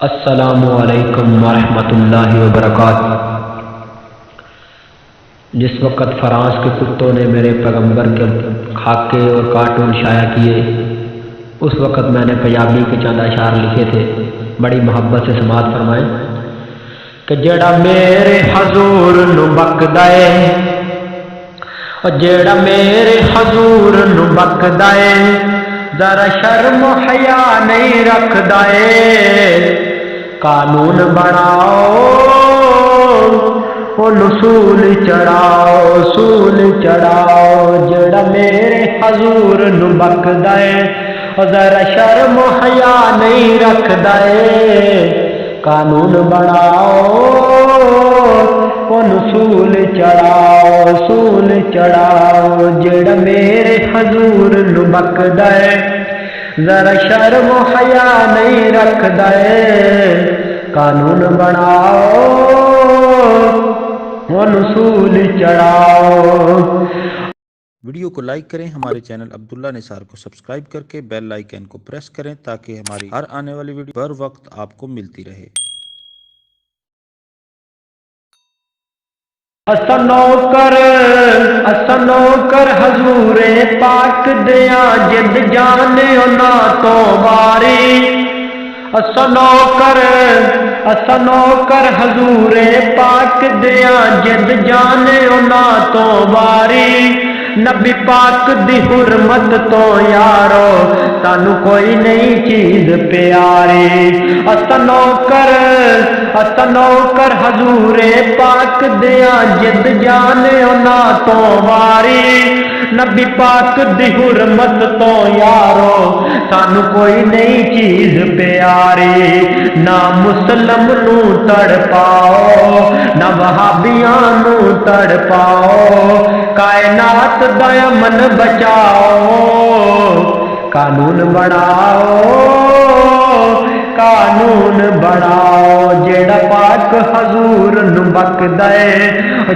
السلام علیکم ورحمۃ اللہ وبرکاتہ۔ جس وقت فرانس کے کتوں نے میرے پیغمبر کے خاکے اور کارٹون شائع کیے، اس وقت میں نے پنجابی کے چند اشعار لکھے تھے، بڑی محبت سے سماعت فرمائیں کہ جیڑا میرے حضور نو بکدا اے، اور جیڑا میرے حضور نو بکدا اے، ذرا شرم و حیا نہیں رکھدا اے، قانون بناؤ سول چڑھاؤ سول چڑھاؤ، جڑا میرے حضور نو بکدا اے، ذرا شرم و حیا نہیں رکھدا اے، قانون بناؤ سول چڑھاؤ سول چڑھاؤ، جڑا میرے حضور نو بکدا اے، ذرا شرم و حیا نہیں رکھدا اے، قانون بناؤ سول چڑھاؤ۔ ویڈیو کو لائک کریں، ہمارے چینل عبداللہ نثار کو سبسکرائب کر کے بیل آئیکن کو پریس کریں تاکہ ہماری ہر آنے والی ویڈیو بر وقت آپ کو ملتی رہے۔ نوکر حضور پاک دیاں جد جانے نا تو باری، نوکر حضور پاک دیاں جد جانے نا تو باری، نبی پاک دی حرمت تو یارو سانو کوئی نئی چیز پیاری، نوکر حضور پاک دیاں جد جانے نا تو باری، نبی پاک دی حرمت تو یارو سانو کوئی نئی چیز پیاری، نہ مسلم نو تڑ پاؤ نہ وہابیاں نو تڑ پاؤ، کائنات دا امن بچاؤ، قانون بناؤ قانون بناؤ، جیڑا پاک حضور نو بکدا اے،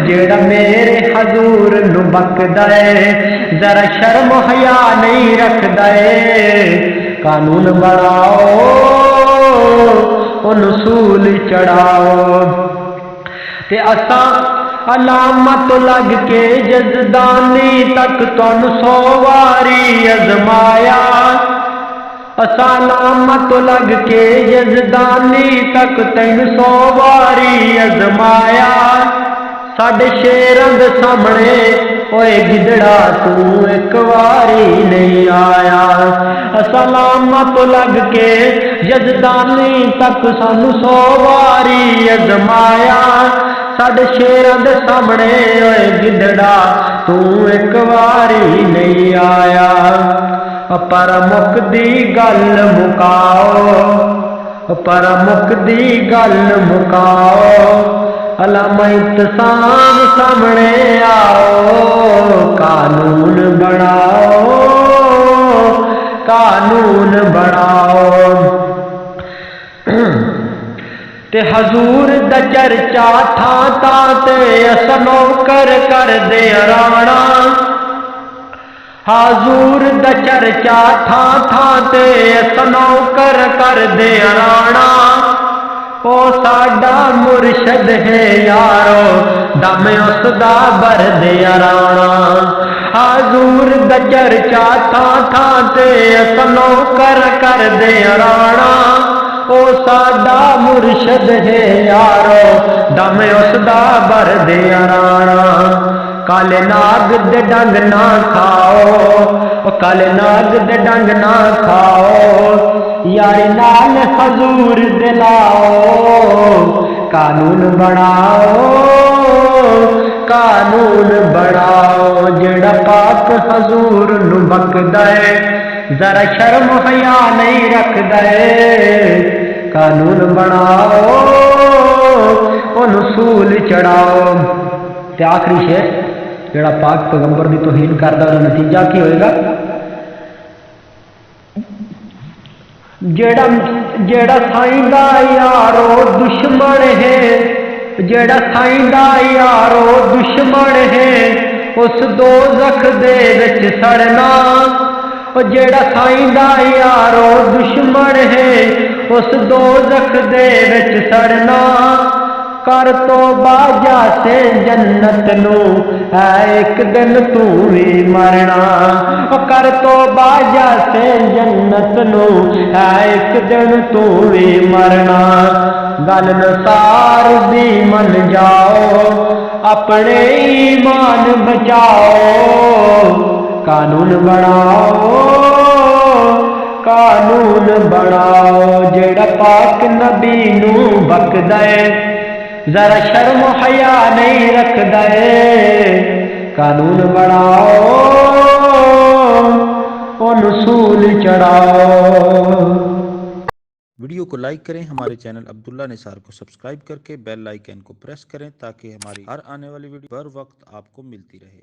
جیڑا میرے حضور نو بکدا اے، ذرا شرم و حیا نہیں رکھدا اے، قانون بناؤ سول چڑھاؤ، تے اساں علامت لگ کے جزدانی تک تن سو واری ازمایا، علامت لگ کے جزدانی تک تین سو واری ازمایا، ساڈے شیراں دے سامنے اوے گدڑا تو ایک واری نہیں آیا، علامت لگ کے جزدانی تک سانو سو واری ازمایا، ساڈے شیراں دے سامنے اوے گدڑا تو ایک واری نہیں آیا، پر مک دی گل مکاؤ پر مک دی گل مکاؤ، علامہ اعتصام سامنے آؤ، قانون بناؤ قانون بناؤ، تے حضور دا چرچا تھاں تھاں تے اساں نوکر کر دے رانا، حضور دا چرچا تھاں تھاں تے اساں نوکر کر دے رانا، او ساڈا مرشد ہے یارو دم اس دا بر دے رانا، حضور دا چرچا تھاں تھاں تے اساں نوکر کر دے رانا، او ساڈا مرشد ہے یارو دم اس دا بر دے رانا، کالے ناگ دے ڈنگ نہ کھاؤ کالے ناگ دے ڈنگ نہ کھاؤ، یاری نال حضور دے لاؤ، قانون بناؤ قانون بناؤ، جڑا پاک حضور نو بکدا اے، ذرا شرم و حیا نہیں رکھدا اے، قانون بناؤ سول چڑھاؤ۔ تے آخری شعر جڑا پاک پیغمبر دی توہین کردا ہے، نتیجہ کی ہوئے گا؟ جیڑا سائیں دا یارو دشمن ہے، جیڑا سائیں دا یارو دشمن ہے، اس دوزخ دے وچ سڑنا، جیڑا سائیں دا یارو دشمن ہے، اس دوزخ دے وچ سڑنا کر توبہ جا سے جنت نو ہے ایک دن تو بھی مرنا کر توبہ جا سے جنت نو ہے ایک دن تو بھی مرنا گل نثار دی من جاؤ اپنے ایمان بچاؤ قانون بناؤ جیڑا پاک نبی نو بکدا ہے ذرا شرم و حیا نہیں رکھدا ہے قانون بناؤ ان اصول چڑھاؤ ویڈیو کو لائک کریں، ہمارے چینل عبداللہ نثار کو سبسکرائب کر کے بیل آئیکن کو پریس کریں تاکہ ہماری ہر آنے والی ویڈیو بر وقت آپ کو ملتی رہے۔